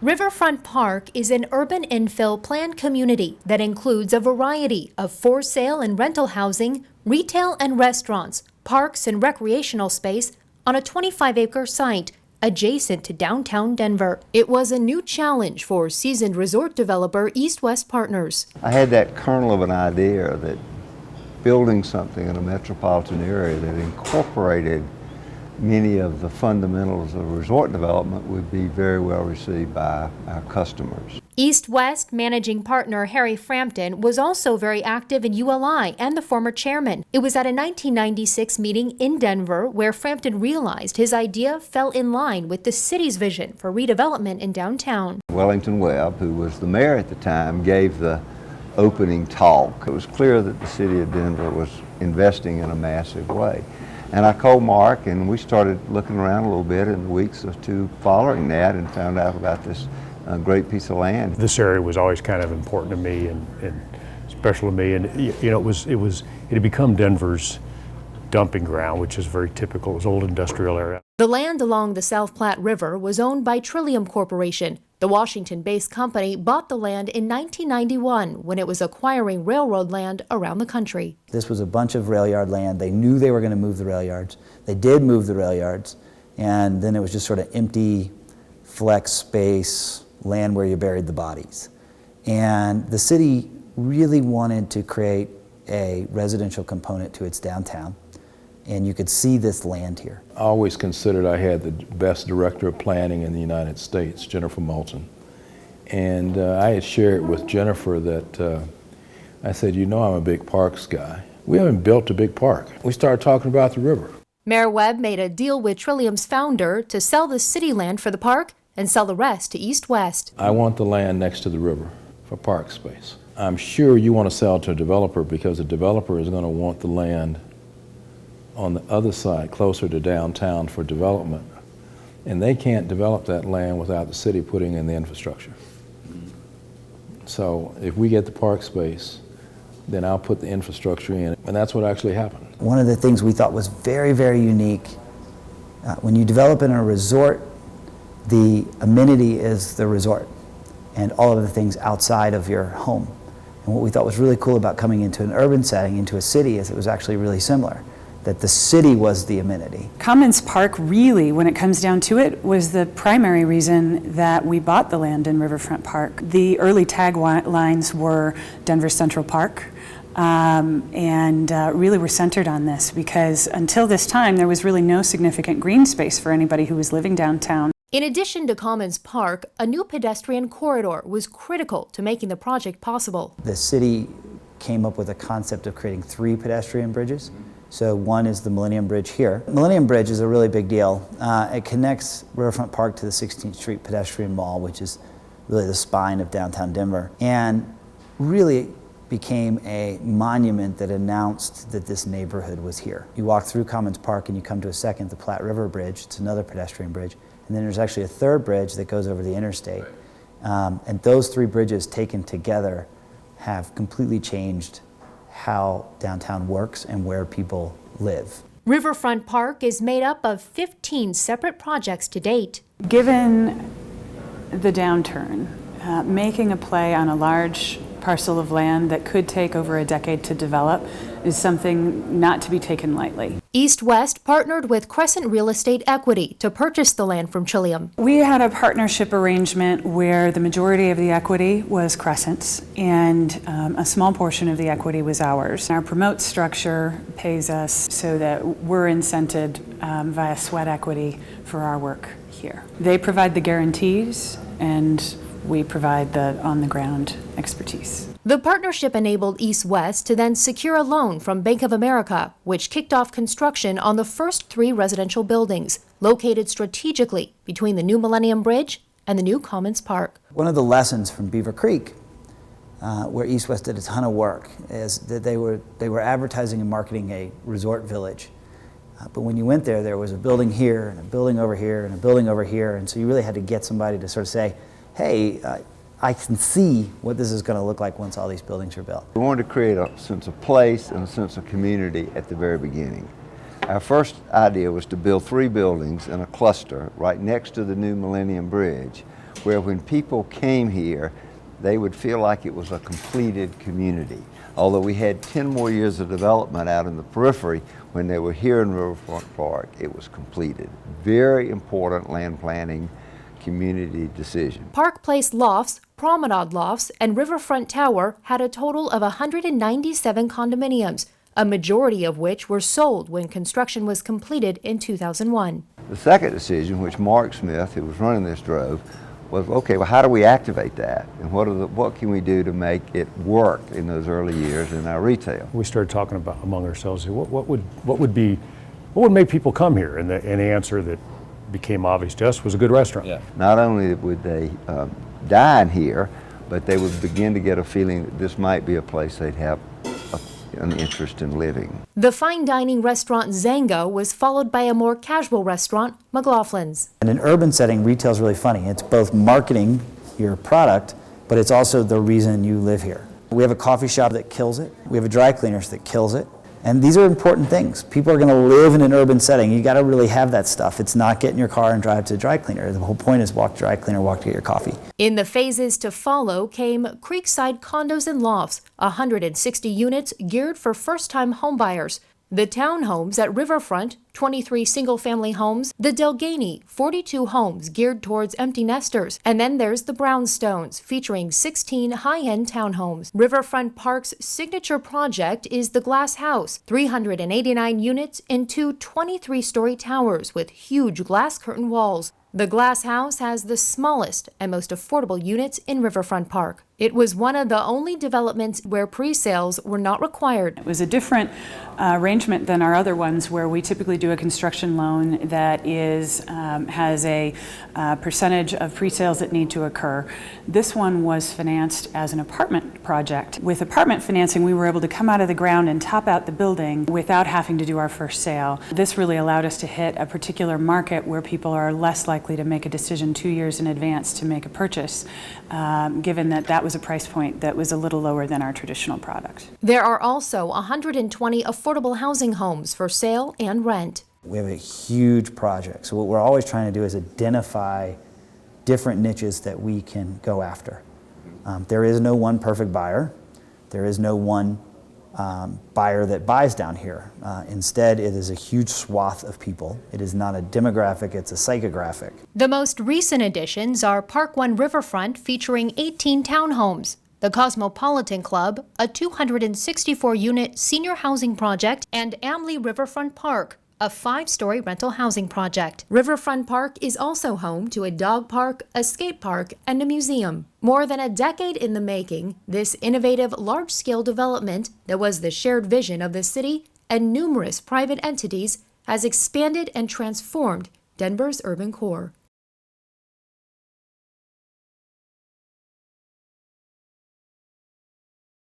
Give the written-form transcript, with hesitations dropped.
Riverfront Park is an urban infill planned community that includes a variety of for sale and rental housing, retail and restaurants, parks and recreational space on a 25-acre site adjacent to downtown Denver. It was a new challenge for seasoned resort developer East West Partners. I had that kernel of an idea that building something in a metropolitan area that incorporated many of the fundamentals of resort development would be very well received by our customers. East West managing partner Harry Frampton was also very active in ULI and the former chairman. It was at a 1996 meeting in Denver where Frampton realized his idea fell in line with the city's vision for redevelopment in downtown. Wellington Webb, who was the mayor at the time, gave the opening talk. It was clear that the city of Denver was investing in a massive way. And I called Mark and we started looking around a little bit in the weeks or two following that and found out about this great piece of land. This area was always kind of important to me and special to me, and you know, it had become Denver's dumping ground, which is very typical. It was old industrial area. The land along the South Platte River was owned by Trillium Corporation. The Washington-based company bought the land in 1991 when it was acquiring railroad land around the country. This was a bunch of rail yard land. They knew they were going to move the rail yards. They did move the rail yards, and then it was just sort of empty flex space, land where you buried the bodies. And the city really wanted to create a residential component to its downtown, and you could see this land here. I always considered I had the best director of planning in the United States, Jennifer Moulton. And I had shared with Jennifer that I said, you know, I'm a big parks guy. We haven't built a big park. We started talking about the river. Mayor Webb made a deal with Trillium's founder to sell the city land for the park and sell the rest to East West. I want the land next to the river for park space. I'm sure you want to sell to a developer because the developer is going to want the land on the other side, closer to downtown for development. And they can't develop that land without the city putting in the infrastructure. So if we get the park space, then I'll put the infrastructure in. And that's what actually happened. One of the things we thought was very, very unique, when you develop in a resort, the amenity is the resort and all of the things outside of your home. And what we thought was really cool about coming into an urban setting, into a city, is it was actually really similar, that the city was the amenity. Commons Park really, when it comes down to it, was the primary reason that we bought the land in Riverfront Park. The early taglines were Denver Central Park, and really were centered on this because until this time there was really no significant green space for anybody who was living downtown. In addition to Commons Park, a new pedestrian corridor was critical to making the project possible. The city came up with a concept of creating 3 pedestrian bridges. So one is the Millennium Bridge here. Millennium Bridge is a really big deal. It connects Riverfront Park to the 16th Street pedestrian mall, which is really the spine of downtown Denver, and really became a monument that announced that this neighborhood was here. You walk through Commons Park and you come to a second, the Platte River Bridge. It's another pedestrian bridge. And then there's actually a third bridge that goes over the interstate. And those 3 bridges taken together have completely changed how downtown works and where people live. Riverfront Park is made up of 15 separate projects to date. Given the downturn, making a play on a large parcel of land that could take over a decade to develop is something not to be taken lightly. East West partnered with Crescent Real Estate Equity to purchase the land from Trillium. We had a partnership arrangement where the majority of the equity was Crescent's and a small portion of the equity was ours. Our promote structure pays us so that we're incented via sweat equity for our work here. They provide the guarantees and we provide the on-the-ground expertise. The partnership enabled East West to then secure a loan from Bank of America, which kicked off construction on the first 3 residential buildings, located strategically between the new Millennium Bridge and the new Commons Park. One of the lessons from Beaver Creek, where East West did a ton of work, is that they were advertising and marketing a resort village. But when you went there, there was a building here, and a building over here, and a building over here, and so you really had to get somebody to sort of say, hey, I can see what this is going to look like once all these buildings are built. We wanted to create a sense of place and a sense of community at the very beginning. Our first idea was to build 3 buildings in a cluster right next to the new Millennium Bridge, where when people came here, they would feel like it was a completed community. Although we had 10 more years of development out in the periphery, when they were here in Riverfront Park, it was completed. Very important land planning community decision. Park Place Lofts, Promenade Lofts, and Riverfront Tower had a total of 197 condominiums, a majority of which were sold when construction was completed in 2001. The second decision, which Mark Smith, who was running this, drove, was, okay, well, how do we activate that? And what can we do to make it work in those early years in our retail? We started talking about among ourselves, what would make people come here? And the answer that became obvious to us was a good restaurant. Yeah. Not only would they dine here, but they would begin to get a feeling that this might be a place they'd have an interest in living. The fine dining restaurant Zango was followed by a more casual restaurant, McLaughlin's. In an urban setting, retail is really funny. It's both marketing your product, but it's also the reason you live here. We have a coffee shop that kills it. We have a dry cleaners that kills it. And these are important things. People are going to live in an urban setting. You got to really have that stuff. It's not get in your car and drive to the dry cleaner. The whole point is walk to dry cleaner, walk to get your coffee. In the phases to follow came Creekside Condos and Lofts, 160 units geared for first-time homebuyers. The townhomes at Riverfront, 23 single-family homes. The Delgany, 42 homes geared towards empty nesters. And then there's the Brownstones, featuring 16 high-end townhomes. Riverfront Park's signature project is the Glass House, 389 units in two 23-story towers with huge glass curtain walls. The Glass House has the smallest and most affordable units in Riverfront Park. It was one of the only developments where pre-sales were not required. It was a different arrangement than our other ones, where we typically do a construction loan that has a percentage of pre-sales that need to occur. This one was financed as an apartment project. With apartment financing, we were able to come out of the ground and top out the building without having to do our first sale. This really allowed us to hit a particular market where people are less likely to make a decision 2 years in advance to make a purchase, given that was a price point that was a little lower than our traditional product. There are also 120 affordable housing homes for sale and rent. We have a huge project. So what we're always trying to do is identify different niches that we can go after. There is no one perfect buyer. There is no one buyer that buys down here. Instead, it is a huge swath of people. It is not a demographic, it's a psychographic. The most recent additions are Park One Riverfront, featuring 18 townhomes, the Cosmopolitan Club, a 264-unit senior housing project, and Amley Riverfront Park, a 5-story rental housing project. Riverfront Park is also home to a dog park, a skate park, and a museum. More than a decade in the making, this innovative large-scale development that was the shared vision of the city and numerous private entities has expanded and transformed Denver's urban core.